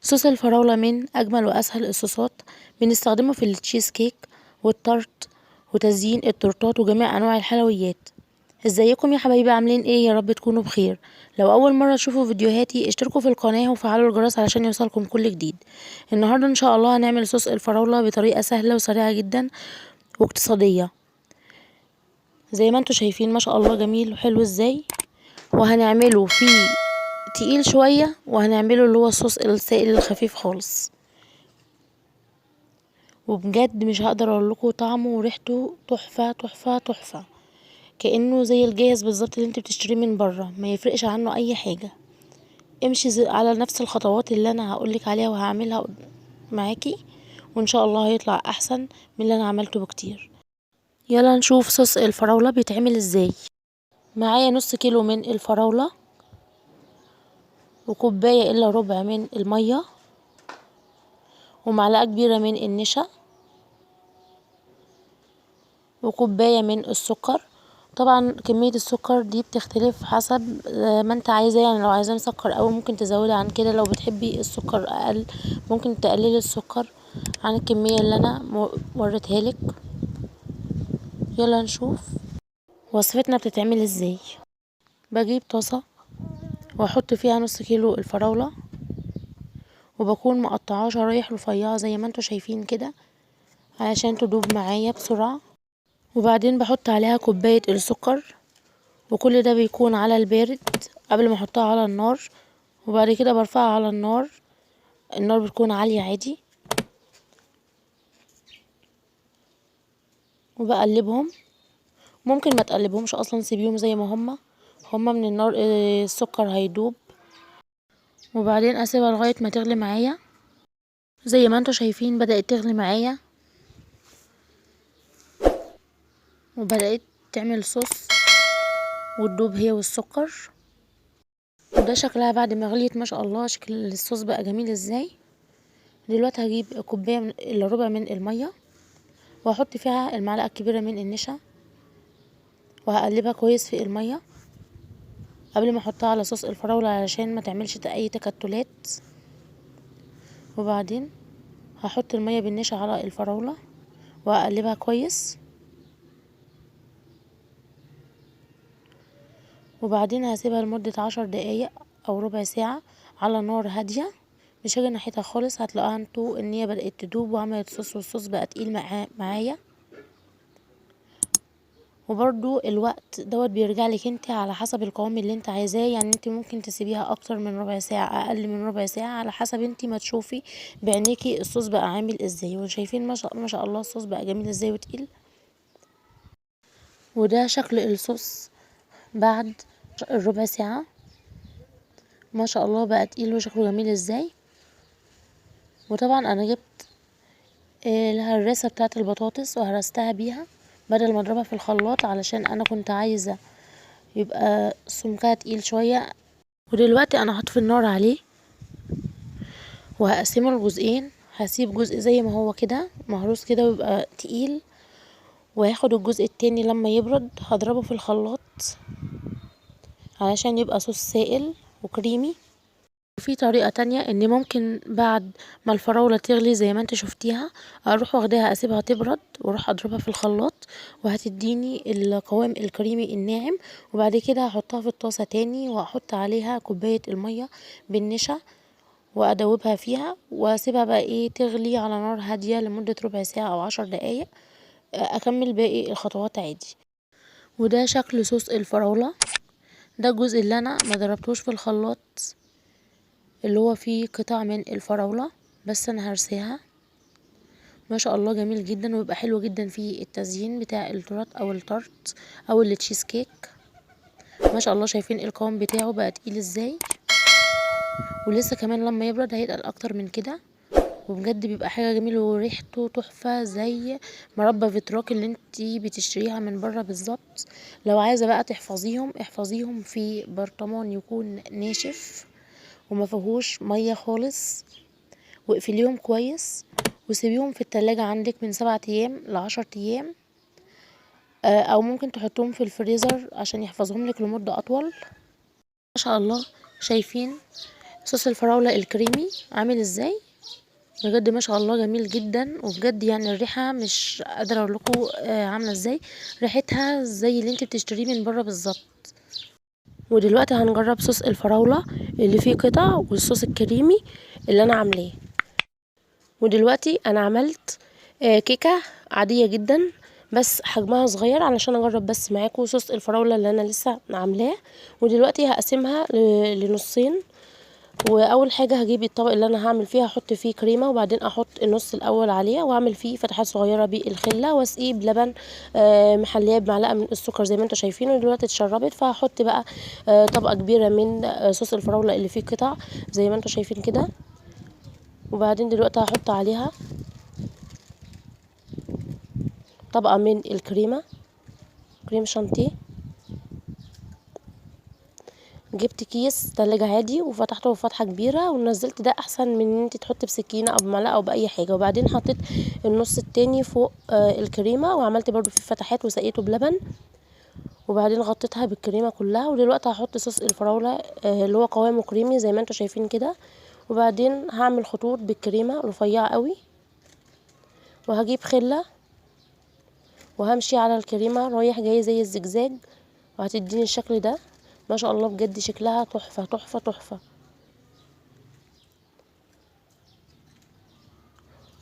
صوص الفراولة من أجمل وأسهل الصوصات، بنستخدمه في التشيز كيك والتارت وتزيين التورتات وجميع أنواع الحلويات. ازيكم يا حبايبي، عاملين ايه؟ يا رب تكونوا بخير. لو أول مرة تشوفوا فيديوهاتي اشتركوا في القناة وفعلوا الجرس علشان يوصلكم كل جديد. النهاردة إن شاء الله هنعمل صوص الفراولة بطريقة سهلة وسريعة جدا واقتصادية، زي ما انتوا شايفين ما شاء الله جميل وحلو ازاي. وهنعمله فيه تقيل شوية، وهنعمله اللي هو الصوص السائل الخفيف خالص، وبجد مش هقدر اقول لكم طعمه وريحته تحفة تحفة تحفة، كأنه زي الجاهز بالظبط اللي انت بتشتريه من بره، ما يفرقش عنه اي حاجة. امشي على نفس الخطوات اللي انا هقولك عليها وهعملها معاكي، وان شاء الله هيطلع احسن من اللي انا عملته بكتير. يلا نشوف صوص الفراولة بيتعمل ازاي. معايا نص كيلو من الفراولة، وكوباية الا ربع من المية، ومعلقة كبيرة من النشا، وكوباية من السكر. طبعا كمية السكر دي بتختلف حسب ما انت عايزة، يعني لو عايزاه مسكر اوي ممكن تزودي عن كده، لو بتحبي السكر اقل ممكن تقللي السكر عن الكمية اللي انا وريتها لك. يلا نشوف وصفتنا بتتعمل ازاي. بجيب طاسة واحط فيها نص كيلو الفراولة، وبكون مقطعاها شرايح رفيعة زي ما انتوا شايفين كده علشان تدوب معايا بسرعة. وبعدين بحط عليها كوباية السكر، وكل ده بيكون على البارد قبل ما احطها على النار. وبعد كده برفعها على النار بتكون عالية عادي، وبقلبهم. ممكن ما تقلبهمش اصلا، سيبيهم زي ما هما من النار السكر هيدوب. وبعدين اسيبها لغاية ما تغلي معايا زي ما انتوا شايفين، بدأت تغلي معايا وبدأت تعمل صوص وتدوب هي والسكر. وده شكلها بعد ما غليت، ما شاء الله شكل الصوص بقى جميل ازاي. دلوقتي هجيب كوباية الا ربع من المية، وهحط فيها المعلقة الكبيرة من النشا، وهقلبها كويس في المية قبل ما احطها على صوص الفراولة علشان ما تعملش اي تكتلات. وبعدين هحط المية بالنشا على الفراولة وهقلبها كويس. وبعدين هسيبها لمدة 10 دقايق او ربع ساعة على نار هادية، مش هاجي ناحيتها خالص. هتلاقوها انتوا ان هي بدأت تدوب وعملت صوص، والصوص بقى تقيل معايا. وبرضو الوقت دوت بيرجع لك انت على حسب القوام اللي انت عايزاه، يعني انت ممكن تسيبيها اكتر من ربع ساعة اقل من ربع ساعة على حسب انت ما تشوفي بعينيكي الصوص بقى عامل ازاي. وشايفين ما شاء الله الصوص بقى جميل ازاي وتقيل. وده شكل الصوص بعد الربع ساعة، ما شاء الله بقى تقيل وشكله جميل ازاي. وطبعا انا جبت الهراسة بتاعت البطاطس وهرستها بيها بدل ما اضربها في الخلاط، علشان انا كنت عايزة يبقى سمكها تقيل شوية. ودلوقتي انا هطفي النار عليه وهقسمه لجزئين. هسيب جزء زي ما هو كده مهروس كده ويبقى تقيل، وهاخد الجزء التاني لما يبرد هضربه في الخلاط علشان يبقى صوص سائل وكريمي. وفي طريقة تانية ان ممكن بعد ما الفراولة تغلي زي ما انت شفتيها اروح واخداها اسيبها تبرد واروح اضربها في الخلاط، وهتديني القوام الكريمي الناعم. وبعد كده هحطها في الطاسة تاني واحط عليها كوباية المية بالنشا وادوبها فيها، واسيبها بقى تغلي على نار هادية لمدة ربع ساعة او 10 دقايق. اكمل باقي الخطوات عادي. وده شكل صوص الفراولة. ده الجزء اللي انا ما ضربتوش في الخلاط، اللي هو فيه قطع من الفراولة بس انا هرسيها. ما شاء الله جميل جدا ويبقى حلو جدا في التزيين بتاع التورت او التارت او التشيز كيك. ما شاء الله شايفين القوام بتاعه بقى تقيل ازاي، ولسه كمان لما يبرد هيتقل اكتر من كده. وبجد بيبقى حاجه جميله وريحته تحفه زي مربى فيتراك اللي انتي بتشتريها من بره بالظبط. لو عايزه بقى احفظيهم في برطمان يكون ناشف وما فيهوش ميه خالص، واقفليهم كويس وسيبيهم في التلاجة عندك من 7 ايام ل10 ايام. او ممكن تحطهم في الفريزر عشان يحفظهم لك لمدة اطول. ما شاء الله شايفين صوص الفراولة الكريمي عامل ازاي؟ بجد ما شاء الله جميل جدا، وبجد يعني الريحة مش قادرة اقول لكم عاملة ازاي. ريحتها زي اللي انت بتشتريه من بره بالظبط. ودلوقتي هنجرب صوص الفراولة اللي فيه قطع والصوص الكريمي اللي انا عاملاه. ودلوقتي انا عملت كيكة عادية جدا، بس حجمها صغير علشان اجرب بس معاكم صوص الفراولة اللي انا لسه عاملاه. ودلوقتي هقسمها لنصين. واول حاجه هجيب الطبق اللي انا هعمل فيه، هحط فيه كريمه، وبعدين احط النص الاول عليه واعمل فيه فتحات صغيره بالخله، واسقيه بلبن محليه بمعلقه من السكر زي ما انتم شايفين. ودلوقتي اتشربت، فهحط بقى طبقه كبيره من صوص الفراوله اللي فيه قطع زي ما انتم شايفين كده. وبعدين دلوقتي هحط عليها طبقه من الكريمه، كريم شانتيه. جبت كيس تلاجة عادي وفتحته بفتحة كبيرة ونزلت، ده احسن من ان انت تحطي بسكينة او بمعلقة او باي حاجة. وبعدين حطيت النص التاني فوق الكريمة، وعملت برضو فيه فتحات وسقيته بلبن. وبعدين غطيتها بالكريمة كلها. ودلوقتي هحط صوص الفراولة اللي هو قوامه كريمي زي ما انتوا شايفين كده. وبعدين هعمل خطوط بالكريمة رفيعة قوي، وهجيب خلة وهمشي على الكريمة رايح جاي زي الزجزاج، وهتديني الشكل ده. ما شاء الله بجد شكلها تحفة تحفة تحفة.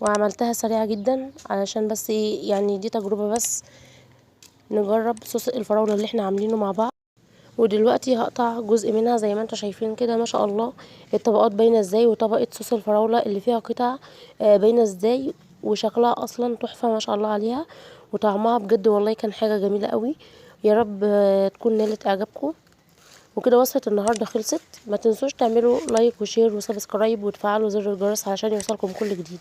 وعملتها سريعة جدا علشان بس ايه، يعني دي تجربة بس نجرب صوص الفراولة اللي احنا عاملينه مع بعض. ودلوقتي هقطع جزء منها زي ما انتوا شايفين كده. ما شاء الله الطبقات باينة ازاي، وطبقة صوص الفراولة اللي فيها قطع باينة ازاي، وشكلها اصلا تحفة ما شاء الله عليها. وطعمها بجد والله كان حاجة جميلة قوي. يا رب تكون نالت اعجابكم. وكده وصفة النهاردة خلصت. ما تنسوش تعملوا لايك وشير وسبسكرايب وتفعلوا زر الجرس علشان يوصلكم كل جديد.